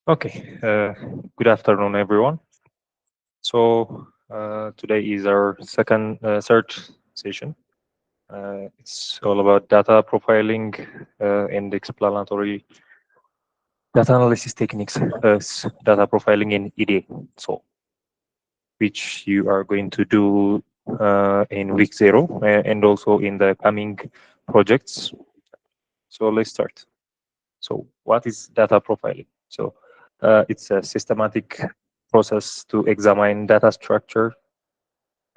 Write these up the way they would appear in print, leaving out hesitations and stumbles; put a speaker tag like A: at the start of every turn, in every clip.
A: Okay, good afternoon, everyone. Today is our third session. It's all about data profiling and explanatory data analysis techniques, data profiling in EDA. So, which you are going to do in week 0 and also in the coming projects. So let's start. So what is data profiling? It's a systematic process to examine data structure,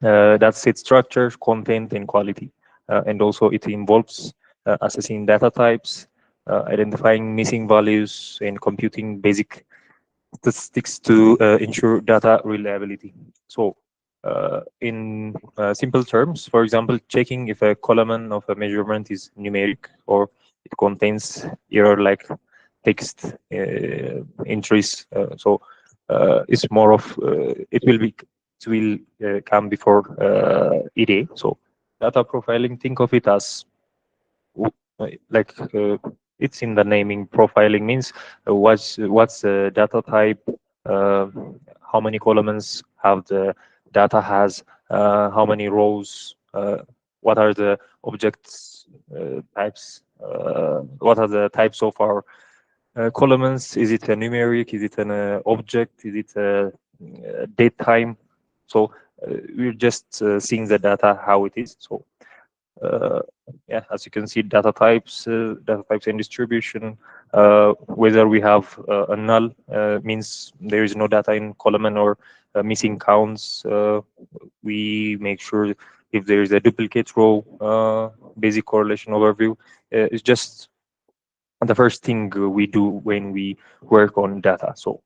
A: that's its structure, content, and quality. And also it involves assessing data types, identifying missing values, and computing basic statistics to ensure data reliability. So in simple terms, for example, checking if a column of a measurement is numeric or it contains error like text entries. It's more of it will come before EDA. So data profiling, think of it as like it's in the naming. Profiling means what's the data type, uh, how many columns have the data has, how many rows, what are the objects types, what are the types of our columns. Is it a numeric? Is it an object? Is it a date time? So we're just seeing the data how it is. So uh, yeah, as you can see, data types and distribution. Whether we have a null means there is no data in column or missing counts. We make sure if there is a duplicate row, basic correlation overview. It's just the first thing we do when we work on data. So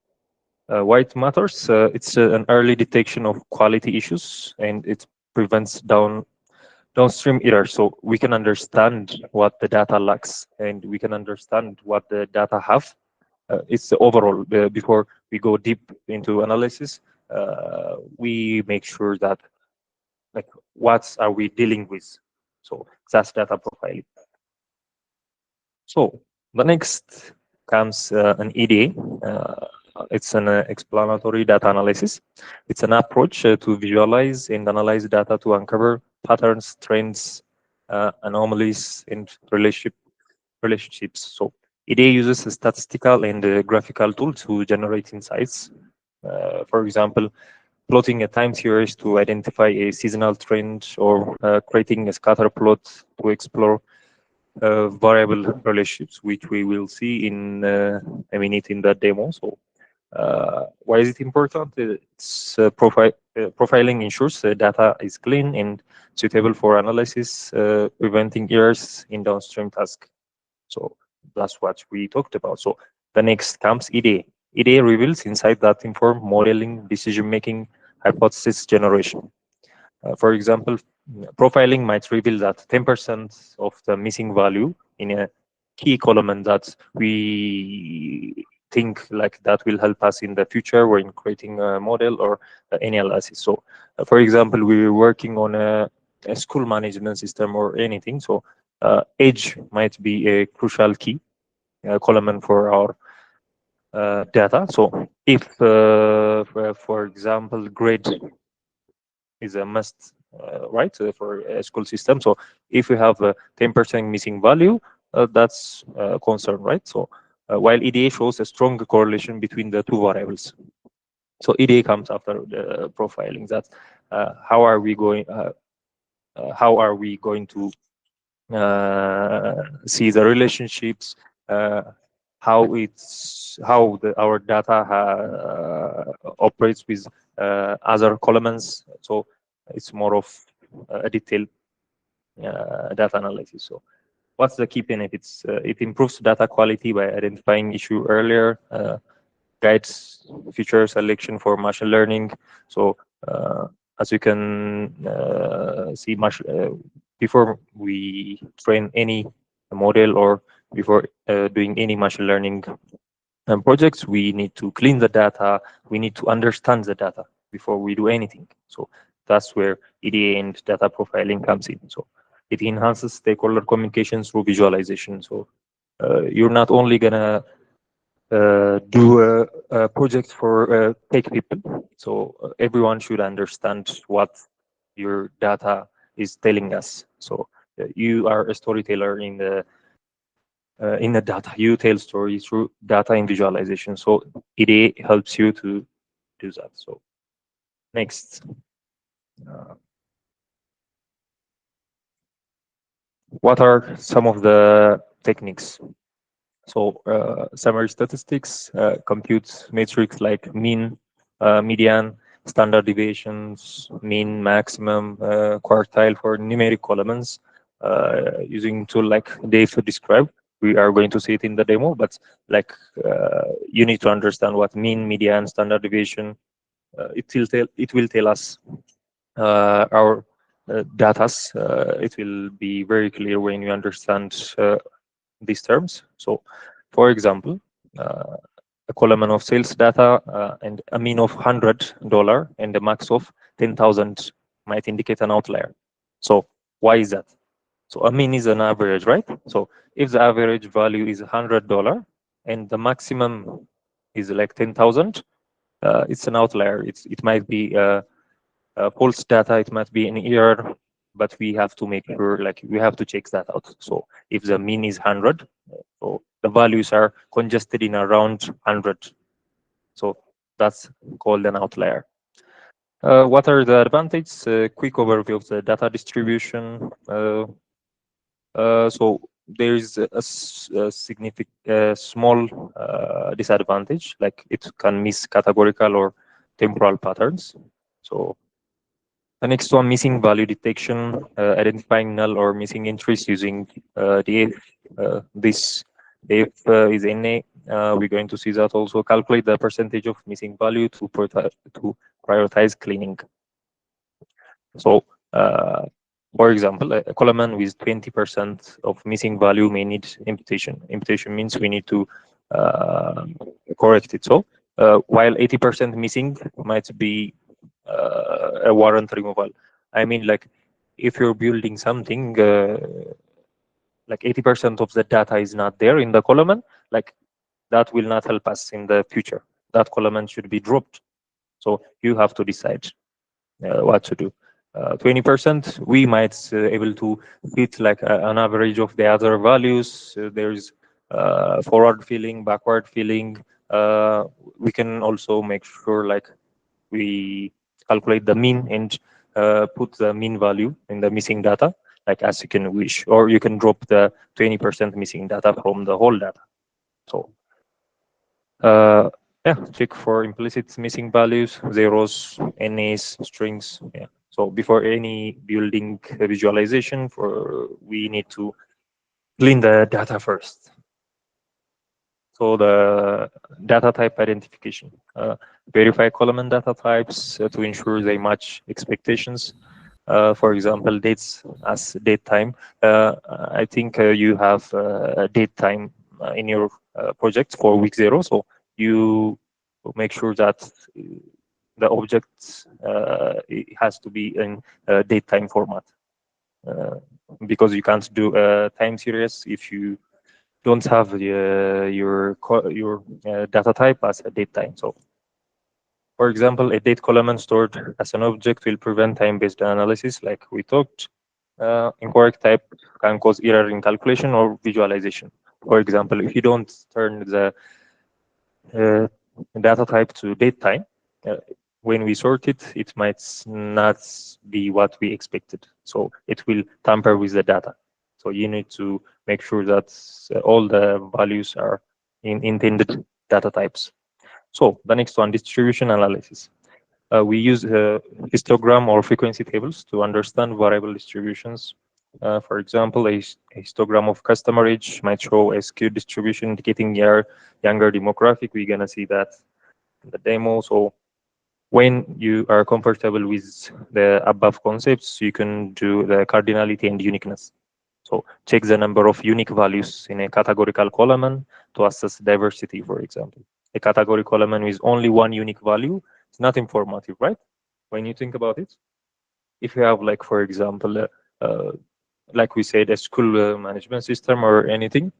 A: why it matters? It's an early detection of quality issues, and it prevents downstream errors. So we can understand what the data lacks, and we can understand what the data have. It's the overall. Before we go deep into analysis, we make sure that like what are we dealing with. So that's data profiling. So the next comes an EDA. It's an explanatory data analysis. It's an approach to visualize and analyze data to uncover patterns, trends, anomalies, and relationships. So EDA uses a statistical and graphical tools to generate insights. For example, plotting a time series to identify a seasonal trend, or creating a scatter plot to explore variable relationships, which we will see in a minute in the demo. So why is it important? It's profiling ensures the data is clean and suitable for analysis, preventing errors in downstream tasks. So that's what we talked about. So the next comes EDA. EDA reveals insight that inform modeling, decision making, hypothesis generation. For example, profiling might reveal that 10% of the missing value in a key column that we think like that will help us in the future when creating a model or any analysis. So, for example, we're working on a school management system or anything. So, age might be a crucial key column for our data. So, if, for example, grade is a must, right, for a school system. So if we have a 10% missing value, that's a concern, right? So while EDA shows a strong correlation between the two variables. So EDA comes after the profiling. That how are we going to see the relationships, our data operates with other columns. So it's more of a detailed data analysis. So what's the key benefits? It improves data quality by identifying issue earlier, guides future selection for machine learning. So as you can see, before we train any model or before doing any machine learning projects, we need to clean the data. We need to understand the data before we do anything. So that's where EDA and data profiling comes in. So it enhances stakeholder communication through visualization. So you're not only gonna do a project for tech people. So everyone should understand what your data is telling us. So you are a storyteller in the data. You tell stories through data and visualization. So EDA helps you to do that. So next, uh, what are some of the techniques? So summary statistics, compute metrics like mean, median, standard deviations, mean, maximum, quartile for numeric columns, using tool like Day2 described. We are going to see it in the demo, but like you need to understand what mean, median, standard deviation. It will tell us our datas. It will be very clear when you understand these terms. So, for example, uh, a column of sales data and a mean of $100 and a max of 10,000 might indicate an outlier. So, why is that? So, a mean is an average, right? So, if the average value is $100 and the maximum is like 10,000, it's an outlier. It might be false data, it might be an error, but we have to make sure, like we have to check that out. So if the mean is 100, so the values are congested in around 100. So that's called an outlier. What are the advantages? Quick overview of the data distribution. So there is a significant small disadvantage, like it can miss categorical or temporal patterns. So the next one, missing value detection, identifying null or missing entries using the if. This if is NA. We're going to see that also. Calculate the percentage of missing value to prioritize cleaning. So, for example, a column with 20% of missing value may need imputation. Imputation means we need to correct it. So, while 80% missing might be a warrant removal. I mean, like if you're building something, like 80% of the data is not there in the column, like that will not help us in the future. That column should be dropped. So you have to decide what to do. 20%, we might able to fit like an average of the other values. There's forward filling, backward filling. We can also make sure like we calculate the mean and put the mean value in the missing data, like as you can wish, or you can drop the 20% missing data from the whole data. So uh, yeah, check for implicit missing values, zeros, NAs, strings. Yeah. So before any building visualization, we need to clean the data first. So the data type identification, verify column and data types to ensure they match expectations. For example, dates as date time. I think you have a date time in your project for week 0. So you make sure that the object it has to be in date time format, uh, because you can't do a time series if you don't have your data type as a date time. So, for example, a date column stored as an object will prevent time-based analysis, like we talked. Incorrect type can cause error in calculation or visualization. For example, if you don't turn the uh, data type to date time, uh, when we sort it, it might not be what we expected. So it will tamper with the data. So you need to make sure that all the values are in intended data types. So the next one, distribution analysis. We use histogram or frequency tables to understand variable distributions. For example, a histogram of customer age might show a skewed distribution indicating younger demographic. We're gonna see that in the demo. So when you are comfortable with the above concepts, you can do the cardinality and uniqueness. So check the number of unique values in a categorical column to assess diversity, for example. A category column with only one unique value is not informative, right? When you think about it, if you have like, for example, like we said, a school management system or anything,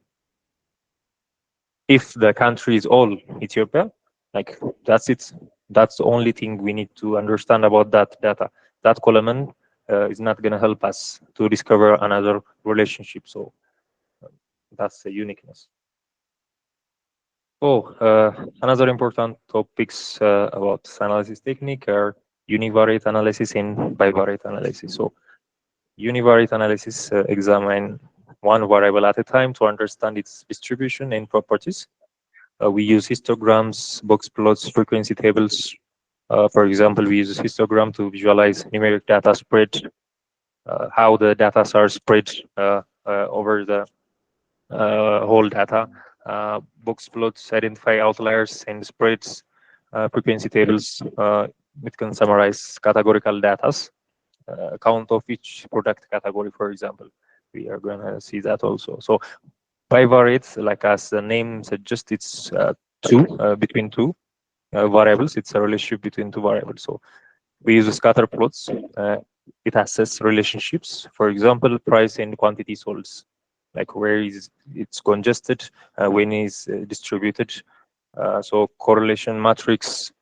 A: If the country is all Ethiopia, like that's it. That's the only thing we need to understand about that data. That column is not going to help us to discover another relationship. So that's the uniqueness. Oh, another important topics about analysis technique are univariate analysis and bivariate analysis. So univariate analysis examine one variable at a time to understand its distribution and properties. We use histograms, box plots, frequency tables. For example, we use histogram to visualize numeric data spread, how the data are spread over the whole data. Box plots identify outliers and spreads. Frequency tables, it can summarize categorical data, count of each product category, for example. We are going to see that also. So bivariate, like as the name suggests, it's between two variables. It's a relationship between two variables. So we use scatter plots. It assesses relationships. For example, price and quantity sold, like where is it's congested, when is distributed. So correlation matrix,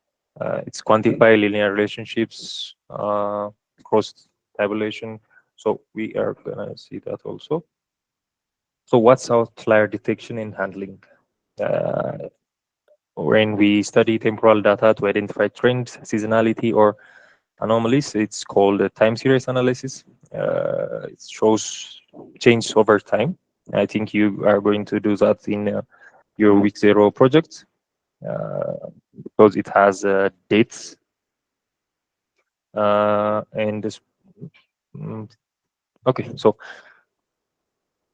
A: it's quantify linear relationships, cross tabulation. So we are gonna see that also. So what's outlier detection and handling? Uh, when we study temporal data to identify trends, seasonality, or anomalies, it's called a time series analysis. It shows change over time. I think you are going to do that in your week zero project because it has dates and this. mm, Okay, so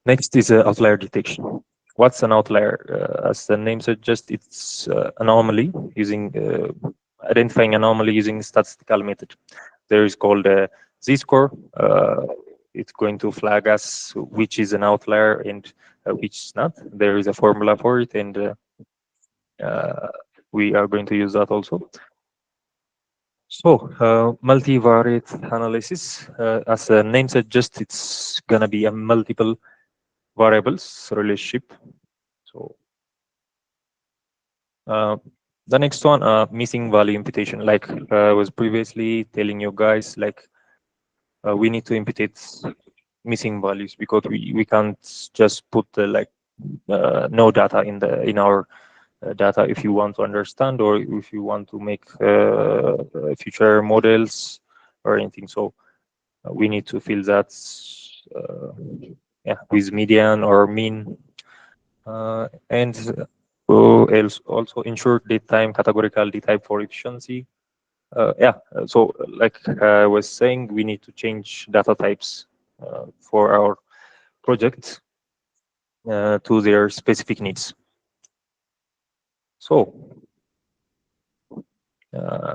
A: next is outlier detection. What's an outlier? As the name suggests, it's anomaly using identifying anomaly using statistical method. There is called a z-score. It's going to flag us which is an outlier and which is not. There is a formula for it, and uh, we are going to use that also. So, multivariate analysis, as the name suggests, it's gonna be a multiple variables relationship. So, uh, the next one, missing value imputation. Like I was previously telling you guys, like we need to imputate missing values because we can't just put like no data in our data if you want to understand or if you want to make future models or anything. So we need to fill that yeah, with median or mean and also ensure date time categorical dtype for efficiency. Yeah, so like I was saying, we need to change data types for our project to their specific needs. So uh,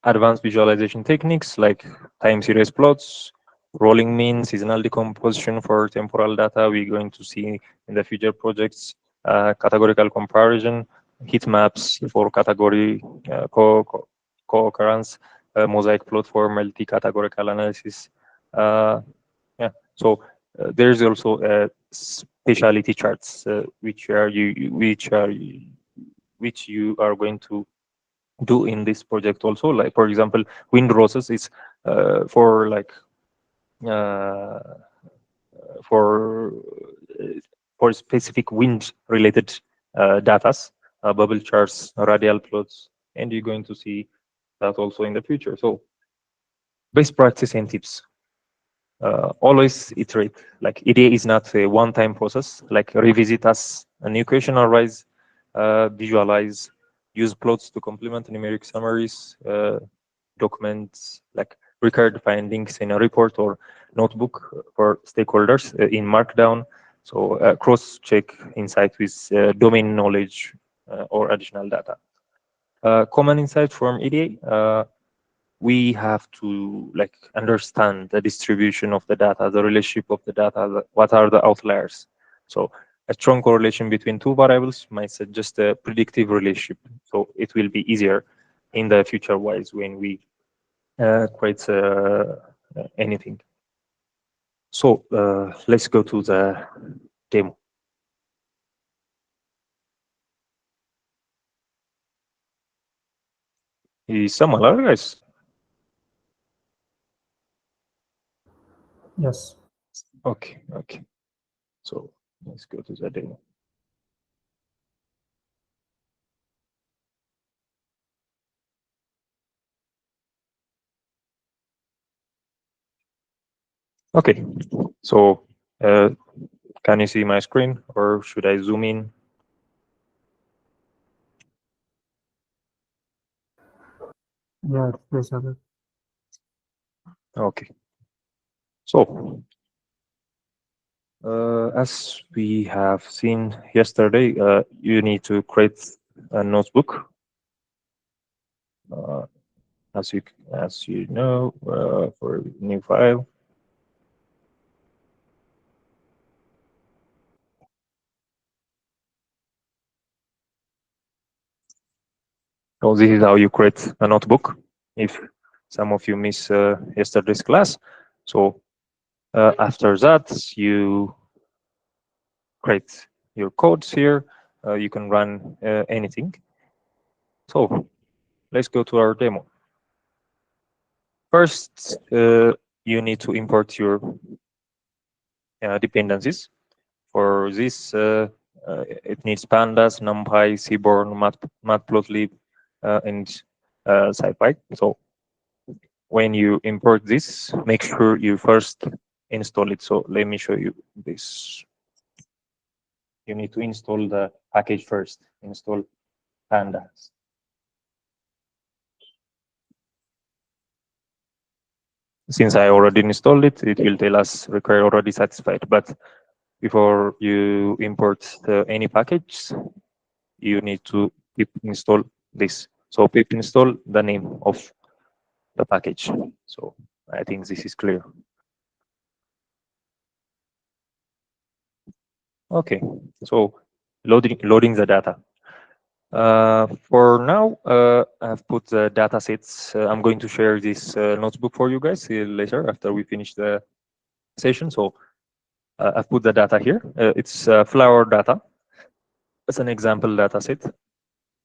A: advanced visualization techniques like time series plots, rolling mean, seasonal decomposition for temporal data we're going to see in the future projects, categorical comparison, heat maps for category co-occurrence, mosaic plot for multi-categorical analysis. Yeah, so there's also specialty charts which you are going to do in this project also. Like for example, wind roses is for like uh, for uh, for specific wind related datas, bubble charts, radial plots, and you're going to see that also in the future. So best practice and tips. Always iterate. Like EDA is not a one-time process. Like revisit as a new question arise, visualize, use plots to complement numeric summaries, documents like record findings in a report or notebook for stakeholders in Markdown. So cross-check insight with domain knowledge or additional data. Common insight from EDA. We have to like understand the distribution of the data, the relationship of the data, what are the outliers. So a strong correlation between two variables might suggest a predictive relationship. So it will be easier in the future wise when we create anything. So let's go to the demo. is similar, guys.
B: Yes.
A: Okay, okay. So let's go to the demo. Okay, so can you see my screen, or should I zoom in?
B: Yeah, please, Abhay.
A: Okay, so as we have seen yesterday, you need to create a notebook. Uh, as you know, for a new file. So this is how you create a notebook. If some of you miss yesterday's class, so after that you create your codes here. You can run anything. So let's go to our demo. First, you need to import your dependencies. For this, it needs pandas, numpy, seaborn, matplotlib, and scipy. So when you import this, make sure you first install it. So let me show you this. You need to install the package first. Install pandas. Since I already installed it, it will tell us require already satisfied. But before you import any package, you need to pip install this. So pip install the name of the package. So I think this is clear. Okay, so loading the data. For now, I've put the data sets. I'm going to share this notebook for you guys later after we finish the session. So I've put the data here. It's flower data. It's an example data set.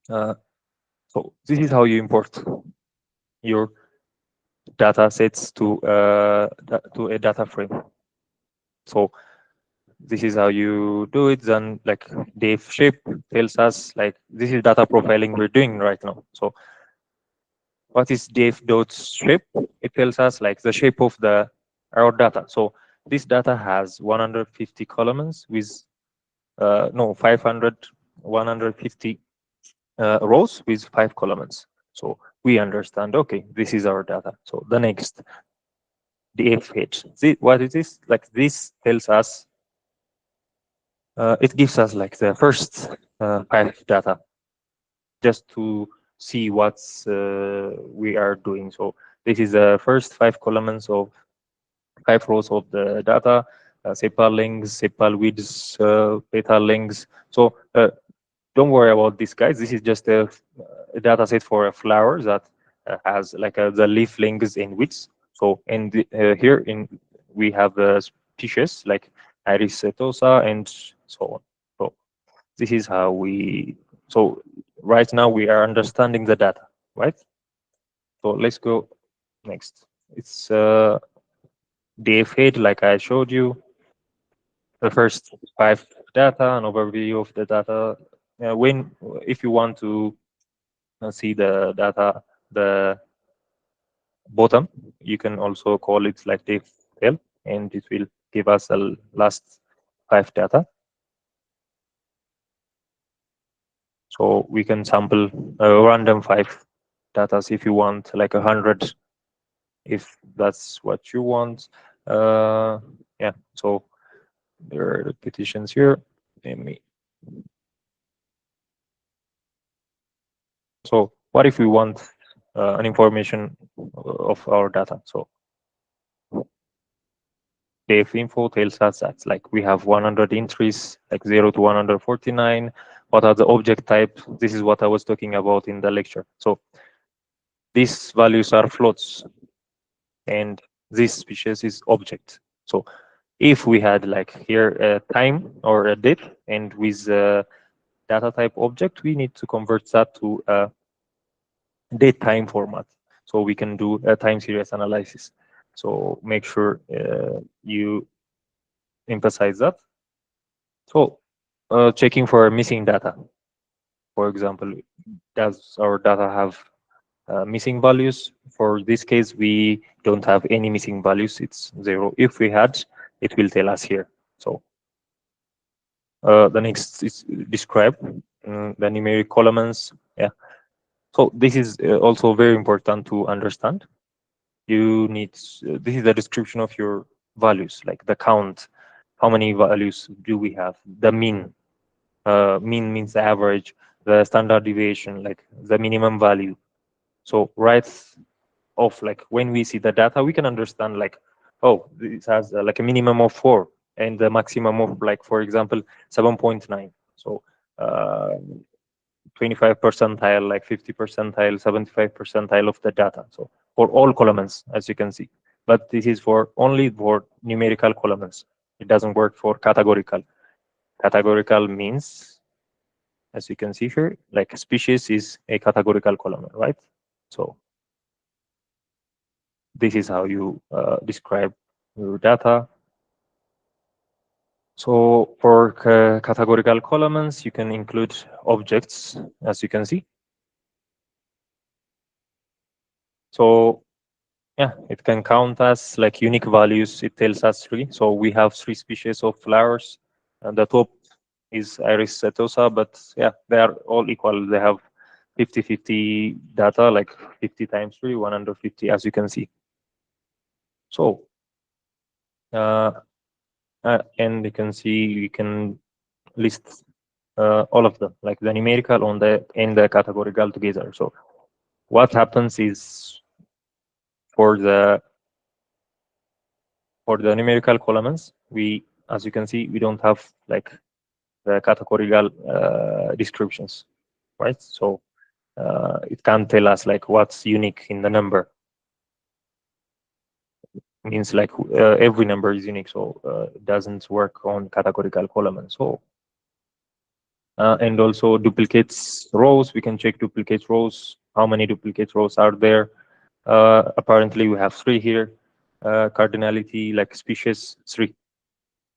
A: So this is how you import your data sets to a data frame. So this is how you do it. Then like Dave shape tells us like this is data profiling we're doing right now. So what is Dave dot shape? It tells us like the shape of the our data. So this data has 150 columns with no 500 150 rows with 5 columns. So we understand, okay, this is our data. So the next, the F head. See what it is? Like this tells us, it gives us like the first 5 data just to see what's we are doing. So this is the first 5 columns of 5 rows of the data, sepal lengths, sepal widths, petal lengths. So don't worry about this, guys. This is just a data set for a flower that has like the leaf lengths and widths. So and here in we have the species like Iris setosa and so on. So this is how we. So right now we are understanding the data, right? So let's go next. It's the head like I showed you. The first 5 data, an overview of the data. When if you want to see the data, the bottom, you can also call it like detail, and it will give us the last 5 data. So we can sample random 5 data if you want, like 100, if that's what you want. Yeah. So there are repetitions here. Let me. So what if we want an information of our data? So Dave info tells us that like we have 100 entries, like 0 to 149. What are the object type? This is what I was talking about in the lecture. So these values are floats, and this species is object. So if we had like here a time or a date, and with data type object, we need to convert that to date time format, so we can do a time series analysis. So make sure you emphasize that. So checking for missing data, for example, does our data have missing values? For this case, we don't have any missing values, it's 0. If we had, it will tell us here. So the next is describe the numeric columns. Yeah, so this is also very important to understand. You need, this is the description of your values, like the count, how many values do we have, the mean. Mean means the average, the standard deviation, like the minimum value. So right off, like when we see the data, we can understand like, oh, this has like a minimum of 4 and the maximum of, like, for example, 7.9. So uh, 25 percentile, like 50 percentile, 75 percentile of the data. So for all columns, as you can see, but this is for only for numerical columns. It doesn't work for categorical. Categorical means, as you can see here, like species is a categorical column, right? So this is how you describe your data. So for categorical columns, you can include objects, as you can see. So yeah, it can count as like unique values. It tells us 3. So we have 3 species of flowers, and the top is Iris setosa, but yeah, they are all equal. They have 50-50 data, like 50 times 3, 150, as you can see. So uh, and you can see, you can list all of them, like the numerical on the and the categorical together. So what happens is, for the numerical columns, we, as you can see, we don't have like the categorical descriptions, right? So it can't tell us like what's unique in the number. Means like every number is unique, so it doesn't work on categorical columns. So and also duplicates rows. We can check duplicate rows. How many duplicate rows are there? Apparently, we have 3 here. Cardinality, like species, 3.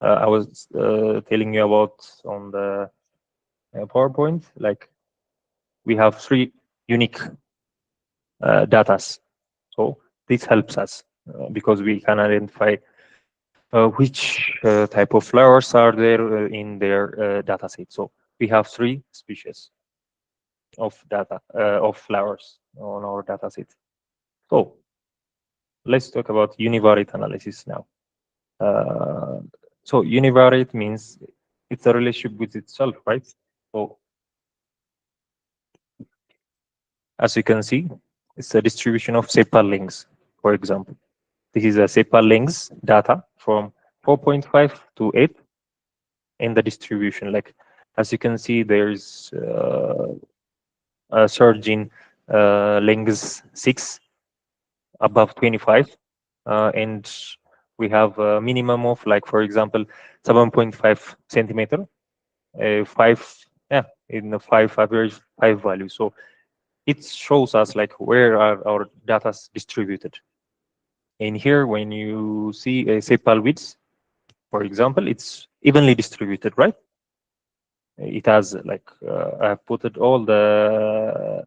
A: I was telling you about on the PowerPoint, like we have 3 unique datas. So this helps us because we can identify which type of flowers are there in their data set. So we have 3 species of data of flowers on our data set. So let's talk about univariate analysis now. Uh, so univariate means it's a relationship with itself, right? So as you can see, it's a distribution of sepal lengths. For example, this is a sepal lengths data from 4.5 to 8 in the distribution. Like, as you can see, there's a surge in lengths 6 above 25, and we have a minimum of, like, for example, 7.5 centimeter, 5, yeah, in the 5 average 5 value. So it shows us like where are our data distributed. In here, when you see a sepal width, for example, it's evenly distributed, right? It has like I've put it all the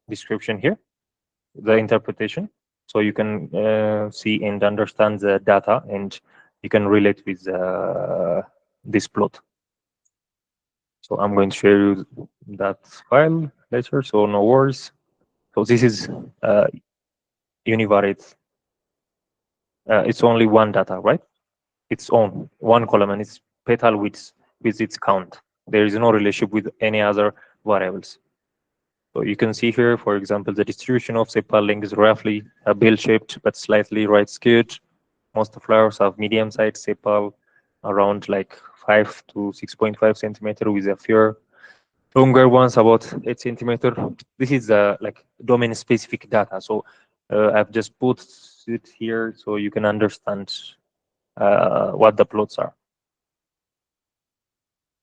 A: description here, the interpretation, so you can see and understand the data, and you can relate with this plot. So I'm going to share you that file later, so no worries. So this is univariate. It's only one data, right? Its own one column, and it's petal width with its count. There is no relationship with any other variables. So you can see here, for example, the distribution of sepal length is roughly bell-shaped but slightly right-skewed. Most flowers have medium-sized sepal, around like 5 to 6.5 centimeter, with a few longer ones about 8 centimeter. This is like domain-specific data. So I've just put it here so you can understand what the plots are.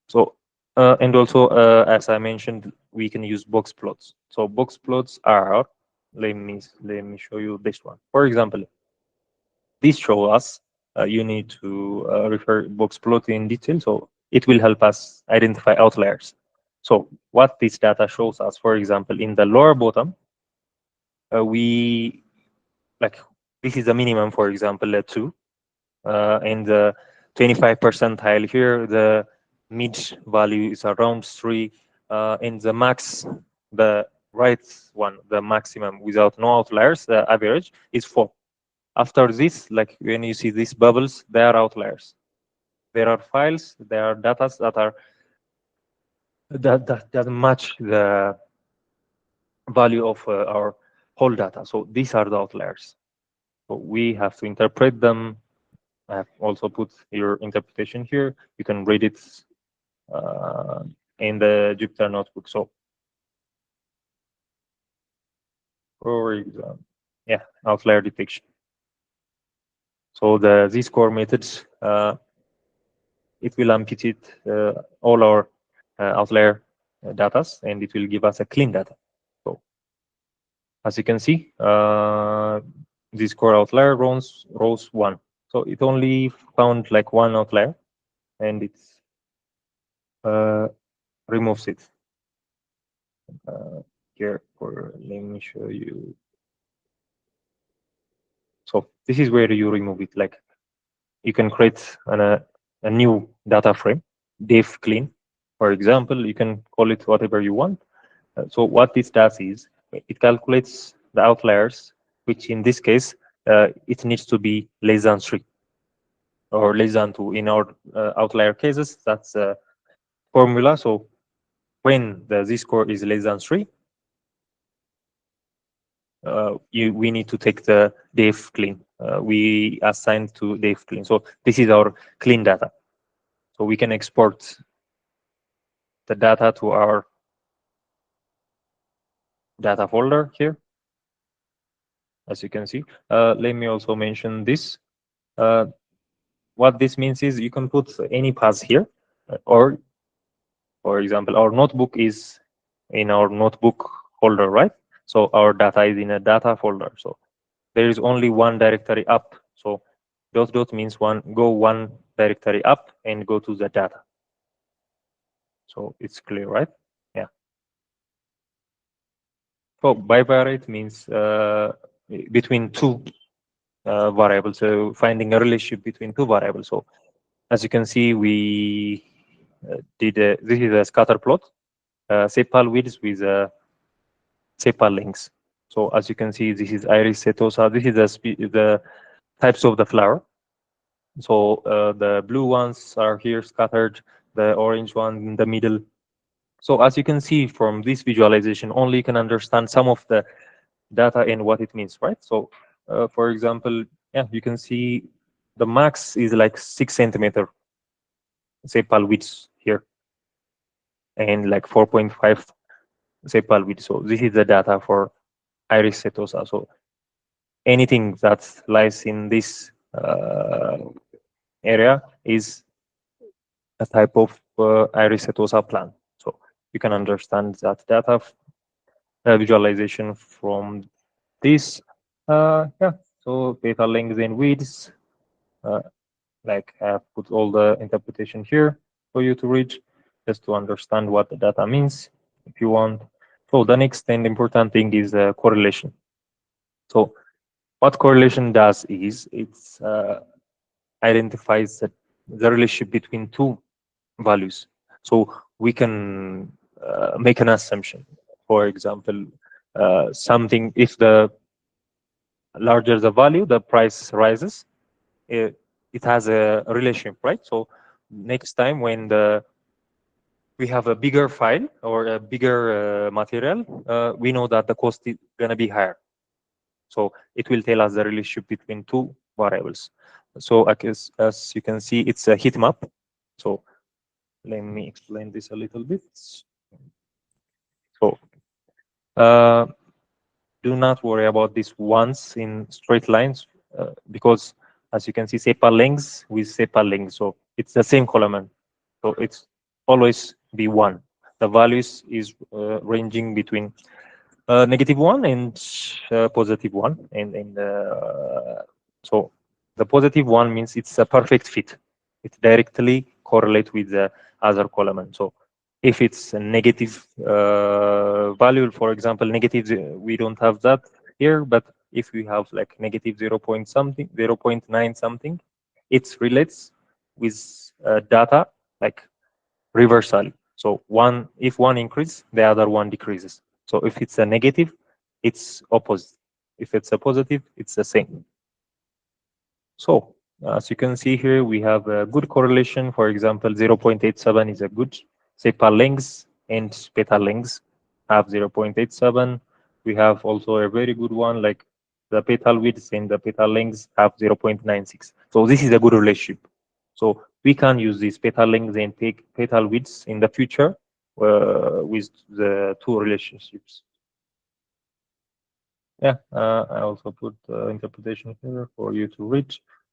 A: So And also, as I mentioned, we can use box plots. So box plots are, let me show you this one. For example, this show us, you need to refer box plot in detail. So it will help us identify outliers. So what this data shows us, for example, in the lower bottom, we like this is the minimum, for example, 2, and the 25 percentile here, the mid value is around 3, and the max, the right one, the maximum without no outliers, the average is 4. After this, like when you see these bubbles, they are outliers. There are files, there are data that are that match the value of our whole data. So these are the outliers. So we have to interpret them. I have also put your interpretation here. You can read it uh, in the Jupyter notebook. So for example, yeah, outlier detection. So the z-score methods, it will amputate all our outlier data, and it will give us a clean data. So as you can see, z-score outlier rows 1. So it only found like one outlier, and it removes it. Here, let me show you. So this is where you remove it. Like you can create a new data frame, def clean, for example. You can call it whatever you want. So what this does is it calculates the outliers, which in this case, it needs to be less than 3 or less than 2. In our outlier cases, that's a formula. So when the z-score is less than 3, we need to take the def clean. We assign to def clean. So this is our clean data. So we can export the data to our data folder here, as you can see. Let me also mention this. What this means is you can put any path here, or for example, our notebook is in our notebook folder, right? So our data is in a data folder. So there is only one directory up. So dot dot means one directory up and go to the data. So it's clear, right? Yeah. So bivariate means between two variables. So finding a relationship between two variables. So as you can see, we this is a scatter plot, sepal widths with sepal lengths. So as you can see, this is iris setosa. This is the types of the flower. So the blue ones are here scattered, the orange one in the middle. So as you can see from this visualization, only you can understand some of the data and what it means, right? So for example, yeah, you can see the max is like 6 centimeter sepal width here, and like 4.5 sepal width. So this is the data for iris setosa. So anything that lies in this area is a type of iris setosa plant. So you can understand that data visualization from this. Yeah, so data length and widths. Uh, like I have put all the interpretation here for you to read, just to understand what the data means if you want. So the next and important thing is correlation. So what correlation does is it's identifies the relationship between two values. So we can make an assumption. For example, something, if the larger the value, the price rises. It has a relationship, right? So next time when we have a bigger file or a bigger material, we know that the cost is going to be higher. So it will tell us the relationship between two variables. So as you can see, it's a heat map. So let me explain this a little bit. So uh, do not worry about this once in straight lines, because as you can see, sepal lengths with sepal length. So it's the same column. So it's always be 1. The values is ranging between -1 and +1, and so the +1 means it's a perfect fit. It directly correlate with the other column. So if it's a negative value, for example, negative, we don't have that here, but if we have like negative 0 point something, 0.9 something, it relates with data like reversal. So one, if one increases, the other one decreases. So if it's a negative, it's opposite. If it's a positive, it's the same. So as you can see here, we have a good correlation. For example, 0.87 is a good sepal length, and petal lengths have 0.87. We have also a very good one, like the petal width and the petal lengths have 0.96. So this is a good relationship. So we can use these petal lengths and petal widths in the future with the two relationships. Yeah, I also put interpretation here for you to read.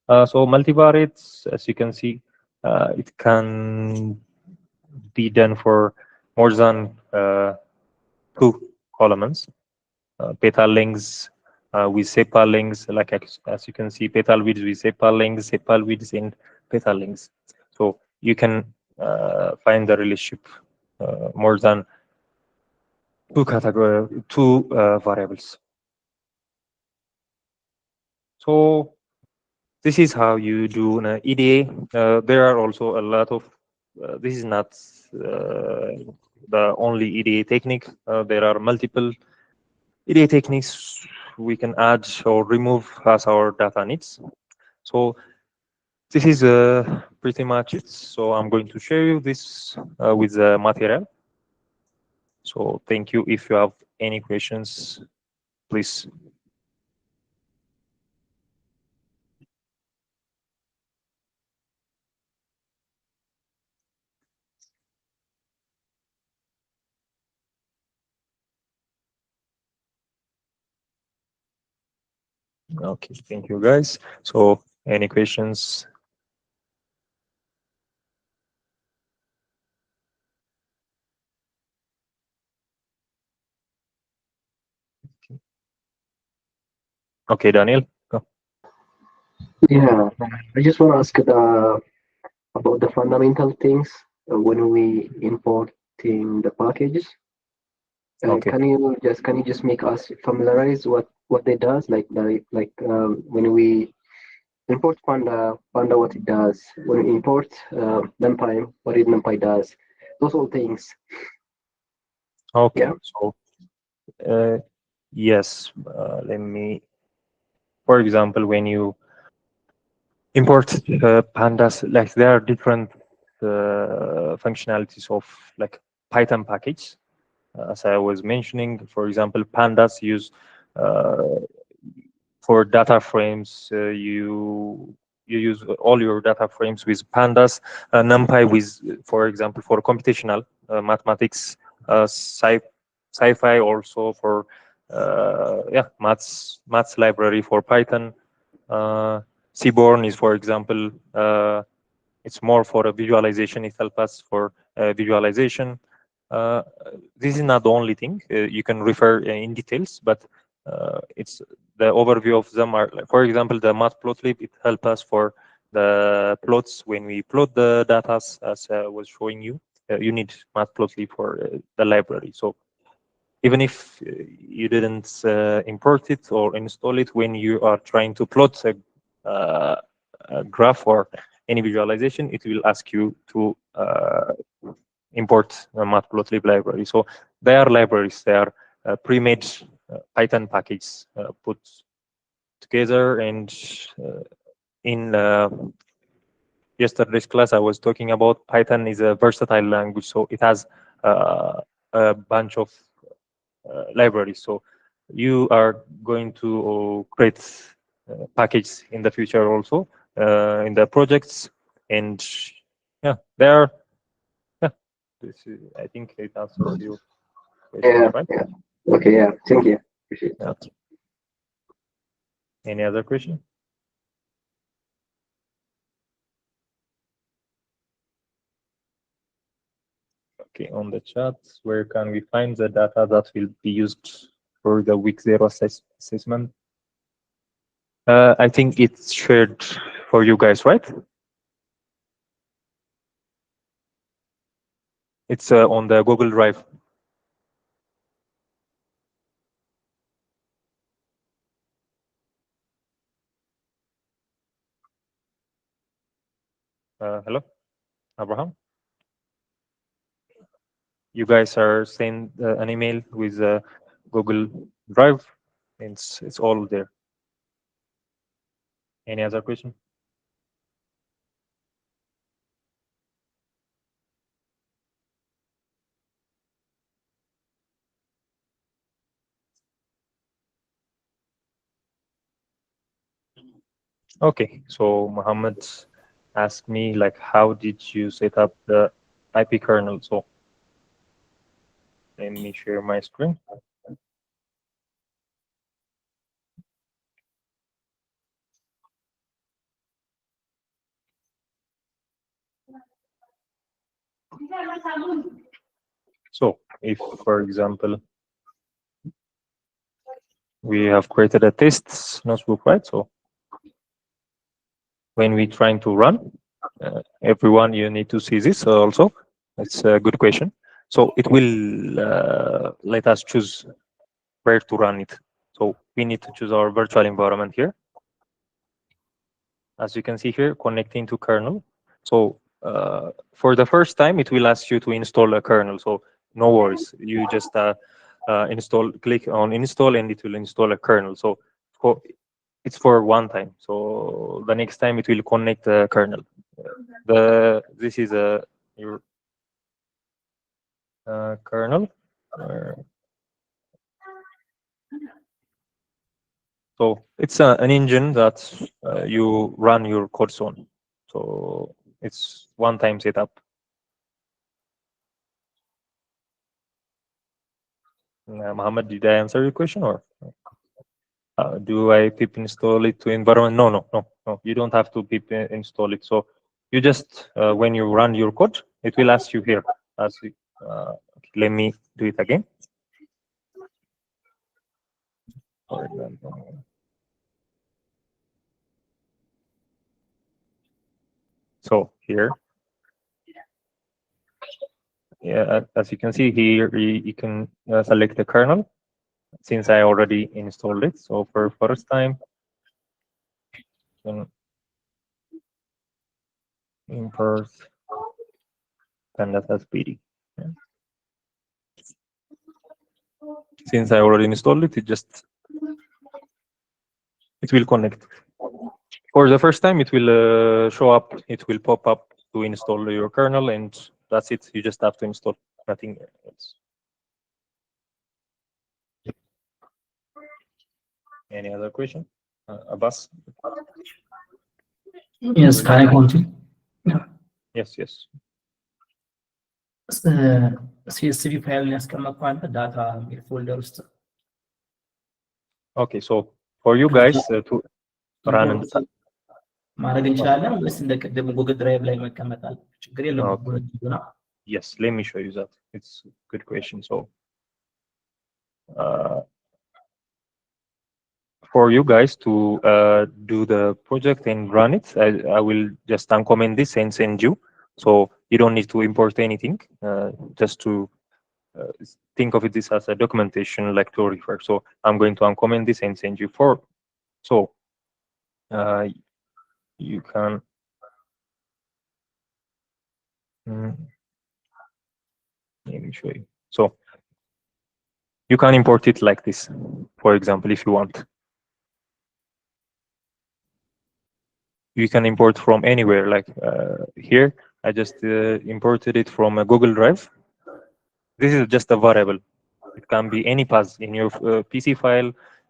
A: So multivariates, as you can see, it can be done for more than two columns. Petal lengths with sepal lengths, like as you can see, petal widths with sepal lengths, sepal widths, and petal lengths. So you can find the relationship more than two variables. So this is how you do an EDA. There are also a lot of, this is not the only EDA technique. There are multiple EDA techniques we can add or remove as our data needs. So this is pretty much it. So I'm going to share you this with the material. So thank you. If you have any questions, please. Okay, thank you guys. So any questions? Okay, Daniel, go.
C: Yeah, I just want to ask about the fundamental things when we importing the packages.
A: Okay.
C: Can you just make us familiarize what it does? When we import Panda what it does. When we import NumPy, what it NumPy does. Those all things.
A: Okay.
C: Yeah.
A: So uh, yes, let me. For example, when you import pandas, like there are different functionalities of like Python package. As I was mentioning, for example, pandas use uh, for data frames. You use all your data frames with pandas. NumPy with, for example, for computational mathematics. Sci-fi also for yeah, maths library for Python. Seaborn is, for example, it's more for a visualization. It helps us for visualization. Uh, this is not the only thing. You can refer in details, but it's the overview of them are, like, for example, the matplotlib. It helps us for the plots when we plot the data, as I was showing you. You need matplotlib for the library. So even if you didn't import it or install it, when you are trying to plot a graph or any visualization, it will ask you to import a matplotlib library. So they are libraries, they are pre-made Python packages put together. And in yesterday's class, I was talking about Python is a versatile language, so it has a bunch of libraries. So you are going to create packages in the future also in the projects. And yeah, there. Yeah, I think it answers your questions,
C: Yeah.
A: right?
C: Yeah. Okay. Yeah. Thank you. Appreciate it.
A: Okay. Any other question? Okay. on the chat. Where can we find the data that will be used for the week 0 assessment? I think it's shared for you guys, right? It's on the Google Drive. Hello, Abraham? You guys are send an email with Google Drive. It's all there. Any other question? Okay, so Mohammed asked me like, how did you set up the IP kernel? So let me share my screen. So if, for example, we have created a test notebook, right? So when we trying to run, everyone, you need to see this also. It's a good question. So it will let us choose where to run it. So we need to choose our virtual environment here. As you can see here, connecting to kernel. So for the first time, it will ask you to install a kernel. So no worries. You just click on install, and it will install a kernel. So it's for one time. So the next time it will connect the kernel. This is your kernel. So it's an engine that you run your codes on. So it's one-time setup. Mohammed, did I answer your question, or do I pip install it to environment? No. You don't have to pip install it. So you just when you run your code, it will ask you here. Let me do it again. So here, yeah, as you can see here, you can select the kernel, since I already installed it. So for first time, import pandas PD. Yeah. Since I already installed it, it will connect. For the first time, it will show up. It will pop up to install your kernel, and that's it. You just have to install, nothing else. Any other question, Abbas?
B: Yes, can I continue? Yeah.
A: Yes.
B: CSV ፋይል ያስቀመጥኩት ዳታ ፎልደር ውስጥ
A: Okay, so for you guys to run and
B: ማድረግ እንችላለን ወይስ እንደ ቅድም ጉግል ድራይቭ ላይ መቀመጣል? ችግር የለውም።
A: Yes, let me show you that. It's a good question. So for you guys to do the project and run it, I will just uncomment this and send you. So you don't need to import anything, just to think of it this as a documentation like to refer. So I'm going to uncomment this and send you so you can let me show you. So you can import it like this, for example, if you want. You can import from anywhere, like here I just imported it from a Google Drive. This is just a variable. It can be any path in your PC file.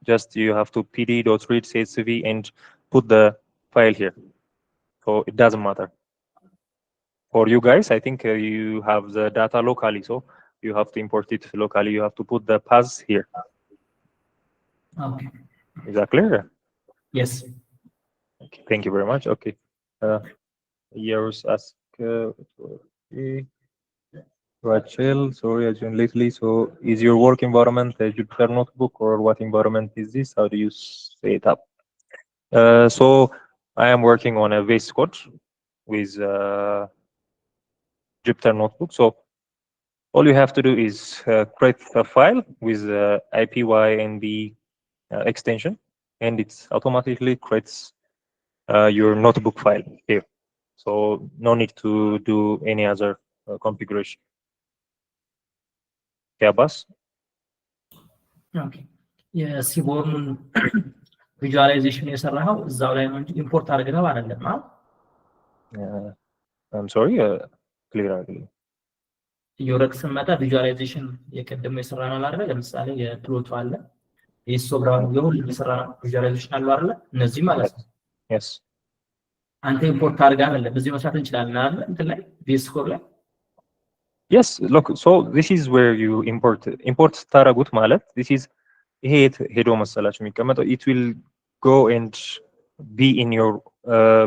A: Just you have to pd.read csv and put the file here. So it doesn't matter. For you guys, I think you have the data locally, so you have to import it locally. You have to put the paths here.
B: Okay.
A: Is that clear?
B: Yes.
A: Okay, thank you very much. Okay. Yours ask. Rachel, sorry, I joined lately. So, is your work environment a Jupyter notebook, or what environment is this? How do you set it up? So, I am working on a VS Code with Jupyter notebook. So, all you have to do is create a file with IPYNB extension, and it automatically creates your notebook file here. So no need to do any other configuration. Yeah, Abbas?
B: ኦኬ የሲቦርኑን ቪዥዋላይዜሽን የሰራኸው እዛው ላይ ነው እንጂ ኢምፖርት አድርገው አይደለም አይደል?
A: I'm sorry, clear again.
B: እየወረድክ ስንመጣ ቪዥዋላይዜሽን የቀደመው የሰራነው አይደል? ለምሳሌ የፕሎቱ አለ የሂስቶግራም የሁሉም የሰራነው ቪዥዋላይዜሽን አለ አይደል? እነዚህ ማለት ነው።
A: Yes.
B: አንተ ኢምፖርት አድርገህ አይደለም በዚህ መስራት እንችላለን አይደል? እንትን ላይ ቪኤስ ኮድ ላይ
A: Yes, look, so this is where you import ታረጉት ማለት this is ይሄ ሄዶ መሰላችሁ የሚቀመጠው it will go and be in your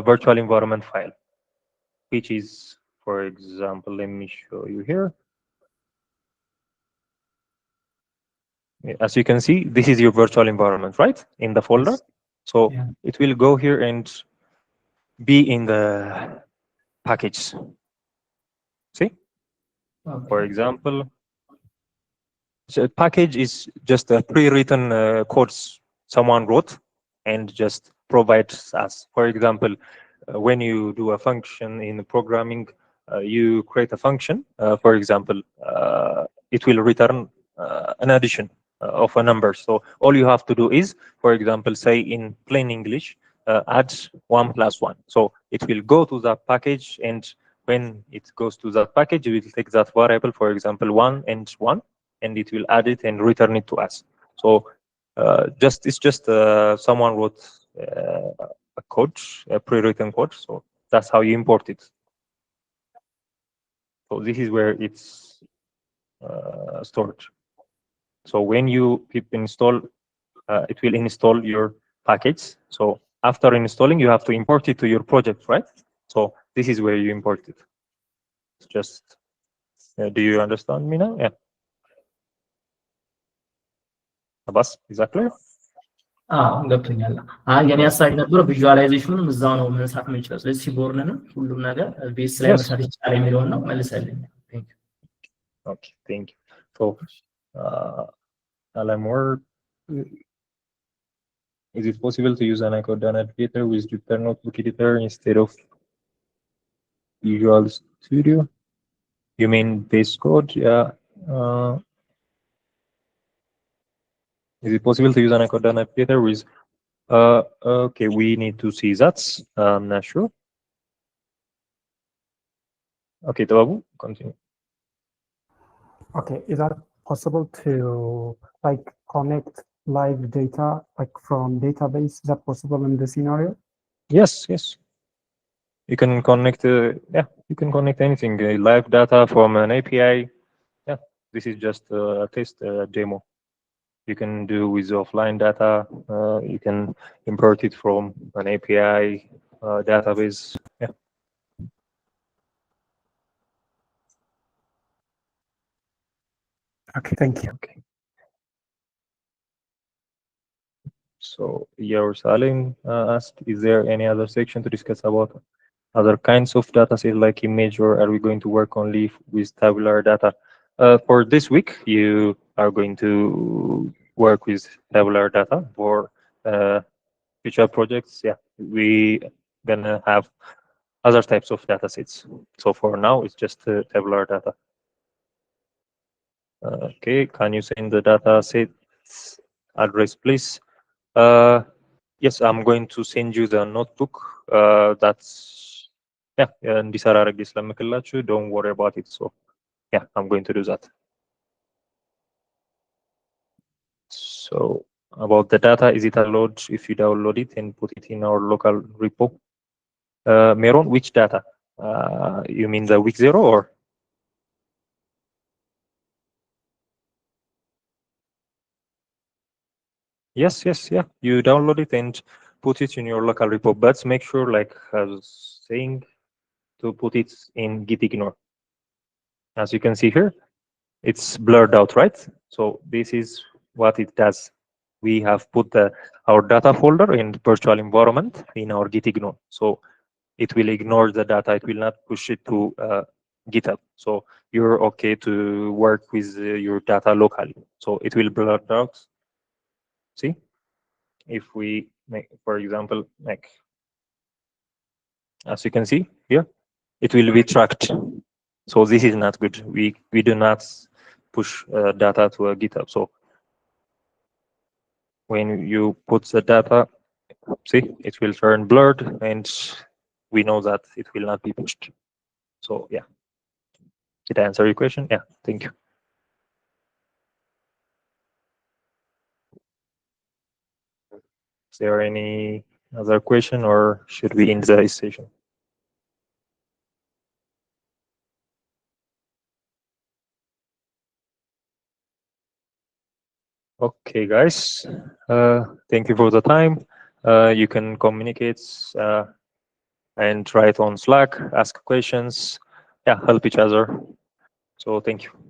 A: virtual environment file, which is, for example, let me show you here. As you can see, this is your virtual environment, right? In the folder.
B: Yes.
A: So
B: Yeah.
A: it will go here and be in the package. See?
B: Okay.
A: For example, so a package is just a pre-written codes someone wrote and just provides us. For example, when you do a function in programming, you create a function. For example, it will return an addition of a number. So all you have to do is, for example, say in plain English, add 1 plus 1. So it will go to that package, and when it goes to that package, it will take that variable, for example, 1 and 1, and it will add it and return it to us. So it's just someone wrote a code, a pre-written code. So that's how you import it. So this is where it's stored. So when you hit install, it will install your package. So after installing, you have to import it to your project, right? So this is where you import it. It's just, do you understand me now? Yeah. Abbas, is that clear?
B: ገብቶኛል። የኔ ሀሳብ የነበረው ቪዥዋላይዜሽኑን እዛው ነው መስራት የምንችለው። ስለዚህ ሲቦርንንም ሁሉም ነገር ቤስ ላይ መስራት ይቻላል የሚለውን ነው መልሰልኝ።
A: Okay, thank you. So, Alamor, is it possible to use an Icodana editor with Jupyter Notebook Editor instead of Visual Studio? You mean base code? Yeah. Is it possible to use an Icodana editor with? Okay, we need to see that. I'm not sure. Okay, Tababu, continue.
D: Okay, is that possible to like connect live data like from database? Is that possible in this scenario?
A: Yes, yes. You can connect, you can connect anything, live data from an API. Yeah, this is just a test demo. You can do with offline data. You can import it from an API database. Yeah.
D: Okay, thank you.
A: Okay. So Yerusalim asked, is there any other section to discuss about other kinds of data set like image, or are we going to work only with tabular data? For this week, you are going to work with tabular data. For future projects, yeah, we gonna have other types of data sets. So for now, it's just tabular data. Okay, can you send the data set address, please? Yes, I'm going to send you the notebook. That's እንዲሰራ አድርጌ ስለምክላችሁ don't worry about it. So yeah, I'm going to do that. So about the data, is it allowed if you download it and put it in our local repo? Meron, which data? You mean the week 0 or? Yes, yeah. You download it and put it in your local repo, but make sure, like I was saying, to put it in gitignore. As you can see here, it's blurred out, right? So this is what it does. We have put our data folder in the virtual environment in our Git ignore. So it will ignore the data. It will not push it to GitHub. So you're okay to work with your data locally. So it will blur out. See, if we make, for example, like, as you can see here, it will be tracked. So this is not good. We do not push data to a GitHub. So when you put the data, see, it will turn blurred, and we know that it will not be pushed. So yeah, did I answer your question? Yeah, thank you. Is there any other question, or should we end the session? Okay, guys. Thank you for the time. You can communicate and write on Slack, ask questions, yeah, help each other. So thank you.